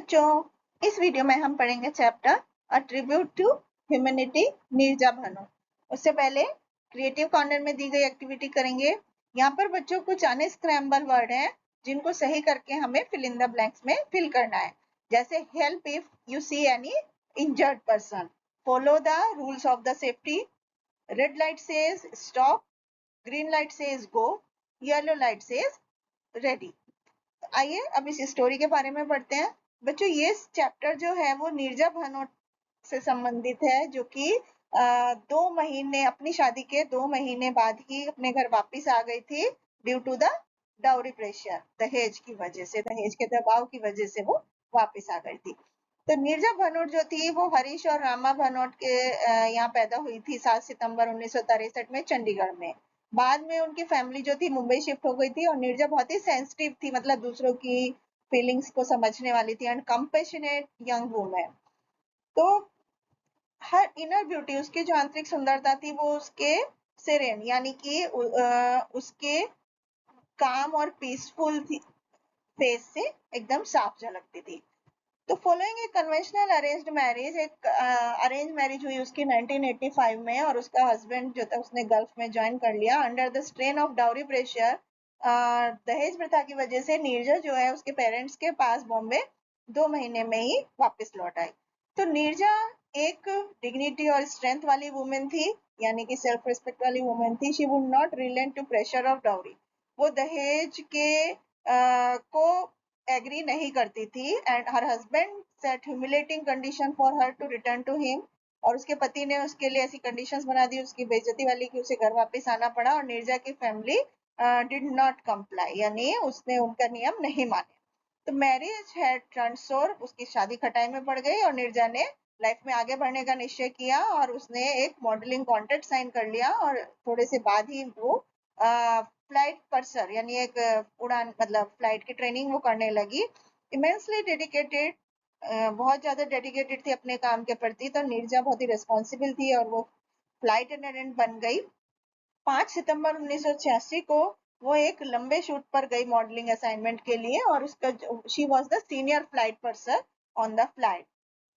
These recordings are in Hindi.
बच्चों, इस वीडियो में हम पढ़ेंगे chapter a tribute to humanity Neerja Bhanu. उससे पहले क्रिएटिव कॉर्नर में दी गई एक्टिविटी करेंगे। यहाँ पर बच्चों कुछ अनस्क्रैम्बल वर्ड हैं जिनको सही करके हमें फिल इन द ब्लैंक्स में फिल करना है। जैसे help if you see any injured person, follow the rules of the safety, red light says stop, green light says go, yellow light says ready. आइए अब इस स्टोरी के बारे में पढ़ते हैं। बच्चों, ये चैप्टर जो है वो नीरजा भानोट से संबंधित है, जो कि 2 महीने अपनी शादी के 2 महीने बाद ही अपने घर वापस आ गई थी due to the dowry pressure, दहेज की वजह से, दहेज के दबाव की वजह से वो वापस आ गई थी। तो नीरजा भानोट जो थी वो हरीश और रामा भानोट के यहाँ पैदा हुई थी 7 सितंबर 1963 में चंडीगढ़ में। बाद में उनकी फैमिली जो थी मुंबई शिफ्ट हो गई थी और नीरजा बहुत ही सेंसिटिव थी, मतलब दूसरों की फीलिंग्स को समझने वाली थी एंड कंपैशनेट यंग वुमेन। तो हर इनर ब्यूटी, उसकी जो आंतरिक सुंदरता थी वो उसके सेरेन यानी कि उसके काम और पीसफुल फेस से एकदम साफ झलकती थी। तो following a conventional arranged marriage, एक अरेंज मैरिज हुई उसकी 1985 में और उसका हस्बैंड जो था उसने गल्फ में ज्वाइन कर लिया। Under the strain of dowry pressure, दहेज प्रथा की वजह से नीरजा जो है उसके पेरेंट्स के पास बॉम्बे 2 महीने में ही वापस लौट आई। तो नीरजा एक डिग्निटी और स्ट्रेंथ वाली वुमेन थी, यानी कि सेल्फ रिस्पेक्ट वाली वुमेन थी। She would not relent to pressure of dowry, वो दहेज के को एग्री नहीं करती थी। And her husband set humiliating condition for her to return to him, और उसके पति ने उसके लिए ऐसी कंडीशंस बना दी उसकी बेइज्जती वाली कि उसे घर वापस आना पड़ा। और नीरजा की फैमिली डिड नॉट कंप्लाई, यानी उसने उनका नियम नहीं माने। तो मैरिज हैड टर्न सोर, उसकी शादी खटाई में पड़ गई और नीरजा ने लाइफ में आगे बढ़ने का निश्चय किया और उसने एक मॉडलिंग कॉन्ट्रैक्ट साइन कर लिया। और थोड़े से बाद ही वो फ्लाइट पर्सर यानी एक उड़ान मतलब फ्लाइट की ट्रेनिंग वो करने लगी। इमेंसली डेडिकेटेड, बहुत ज्यादा डेडिकेटेड थी अपने काम के प्रति। तो नीरजा बहुत ही रिस्पॉन्सिबल थी और वो फ्लाइट अटेंडेंट बन गई। 5 सितंबर 1986 को वो एक लंबे शूट पर गई मॉडलिंग असाइनमेंट के लिए और उसका she was the senior flight person on the flight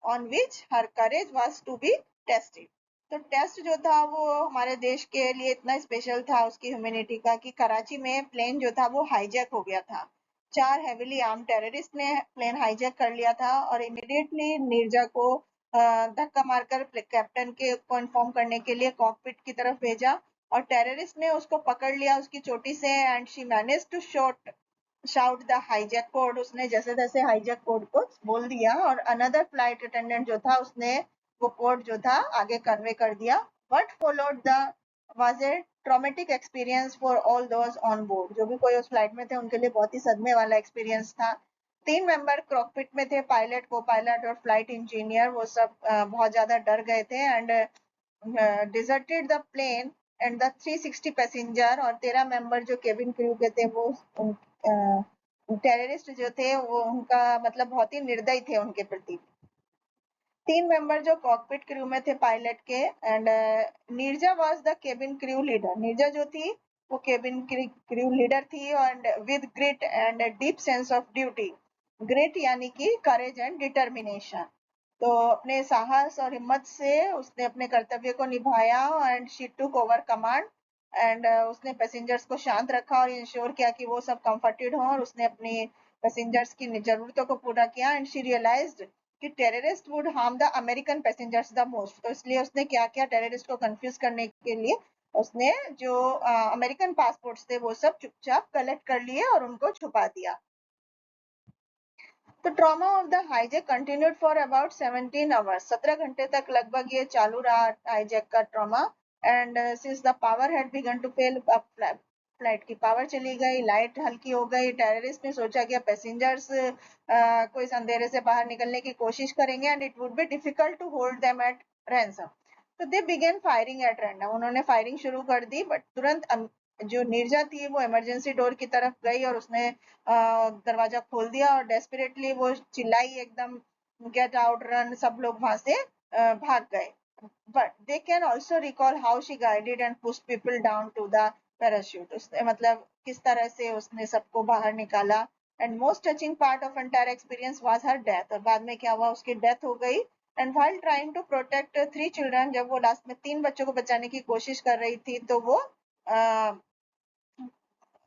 on which her courage was to be tested. तो टेस्ट जो था वो हमारे देश के लिए इतना स्पेशल था उसकी ह्यूमैनिटी का कि कराची में प्लेन जो था वो हाईजैक हो गया था। 4 हेविली आर्म टेररिस्ट ने प्लेन हाईजैक कर लिया था और इमीडिएटली नीरजा को धक्का मारकर कैप्टन के को इन्फॉर्म करने के लिए कॉकपिट की तरफ भेजा और टेररिस्ट ने उसको पकड़ लिया उसकी चोटी से। And she manage to shout the hijack code, उसने जैसे तैसे हाईजैक कोड को बोल दिया और अनदर फ्लाइट अटेंडेंट जो था उसने वो कोड जो था आगे कन्वे कर दिया। What followed the was a traumatic experience for all those on board, जो भी कोई उस फ्लाइट में थे उनके लिए बहुत ही सदमे वाला एक्सपीरियंस था। 3 मेंबर कॉकपिट में थे, पायलट, को पायलट और फ्लाइट इंजीनियर। वो सब बहुत ज्यादा डर गए थे and deserted the plane and the 360 passenger. और 13 मेंबर जो केबिन क्रू के थे वो टेररिस्ट जो थे वो उनका मतलब बहुत ही निर्दयी थे उनके प्रति। 3 मेंबर जो कॉकपिट क्रू में थे पायलट के and Neerja was the cabin crew leader. Neerja जो थी वो केबिन क्रू लीडर थी and with grit and deep sense of duty. Grit यानी कि करेज एंड डिटर्मिनेशन। तो अपने साहस और हिम्मत से उसने अपने कर्तव्य को निभाया and she took over command. And उसने पैसेंजर्स को शांत रखा और इंश्योर किया कि वो सब कंफर्टेड हों और उसने अपनी पैसेंजर्स की जरूरतों को पूरा किया। एंड शी रियलाइज्ड कि terrorist would harm the American passengers the most. तो इसलिए उसने क्या किया, टेररिस्ट को कंफ्यूज करने के लिए उसने जो अमेरिकन पासपोर्ट्स थे वो सब चुपचाप कलेक्ट कर लिए और उनको छुपा दिया। तो trauma of the hijack continued for about 17 hours, 17 घंटे तक लगभग ये चालू रहा हाईजैक का trauma. And since the power had begun to fail, flight की पावर चली गई, लाइट हल्की हो गई। टेररिस्ट ने सोचा कि पैसेंजर्स को इस अंधेरे से बाहर निकलने की कोशिश करेंगे and it would be difficult to hold them at ransom. तो they began firing at random, उन्होंने फायरिंग शुरू कर दी। बट तुरंत जो नीरजा थी वो इमरजेंसी डोर की तरफ गई और उसने दरवाजा खोल दिया और डेस्परेटली वो चिल्लाई एकदम, गेट आउट, रन। सब लोग वहां से भाग गए। But they can also recall how she guided and pushed people down to the parachute. उसने मतलब किस तरह से उसने सबको बाहर निकाला and most touching part of entire experience was her death. और बाद में क्या हुआ, उसकी डेथ हो गई। And while trying to protect 3 children, जब वो लास्ट में 3 बच्चों को बचाने की कोशिश कर रही थी तो वो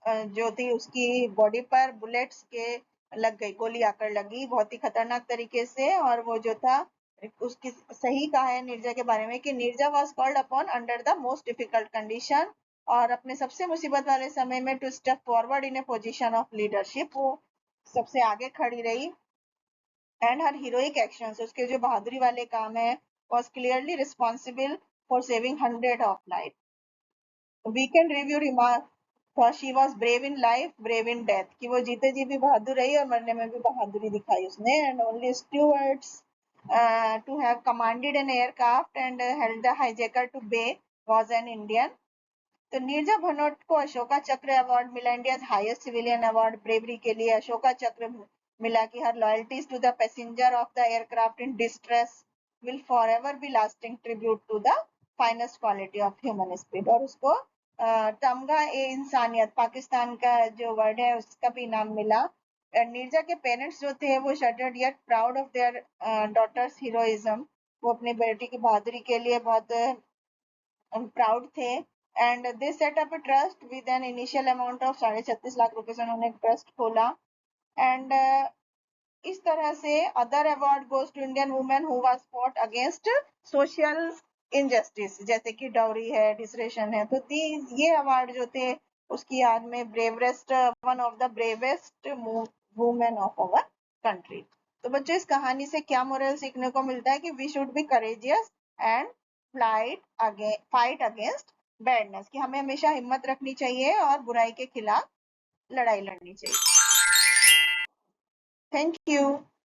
जो थी उसकी बॉडी पर बुलेट्स के लग गई, गोली आकर लगी बहुत ही खतरनाक तरीके से। और वो जो था, उसकी सही कहा है नीरजा के बारे में कि Neerja was called upon under the most difficult condition, और अपने सबसे मुसीबत वाले समय में to step forward in a position of leadership, वो सबसे आगे खड़ी रही। एंड हर हीरोइक एक्शंस, उसके जो बहादुरी वाले काम है, was clearly responsible for saving 100 of life. Weekend review remark, for she was brave in life, brave in death, कि वो जीते जी भी बहादुर रही और मरने में भी बहादुरी दिखाई उसने। And only stewards to have commanded an aircraft and held the hijacker to bay was an Indian। तो नीरजा भनोट को अशोका चक्र अवार्ड मिला, India highest civilian award bravery के लिए अशोका चक्र मिला कि her loyalties to the passenger of the aircraft in distress will forever be lasting tribute to the finest quality of human spirit. और उसको तमगा ए इंसानियत, पाकिस्तान का जो वर्ड है, उसका भी नाम मिला। नीरजा के पेरेंट्स जो थे वो shattered yet proud of their daughter's heroism, वो अपनी बेटी की बहादुरी के लिए बहुत प्राउड थे। And they set up a trust with an initial amount of 36.5 lakh रुपए से उन्होंने ट्रस्ट खोला। एंड इस तरह से other award goes to Indian women who was fought against social injustice, जैसे कि डाउरी है, डिसरेशन है। तो ये अवार्ड जो थे उसकी याद में bravest, one of the bravest women of our country. तो बच्चों, इस कहानी से क्या मोरल सीखने को मिलता है कि we should be courageous and fight against badness, कि हमें हमेशा हिम्मत रखनी चाहिए और बुराई के खिलाफ लड़ाई लड़नी चाहिए। Thank you.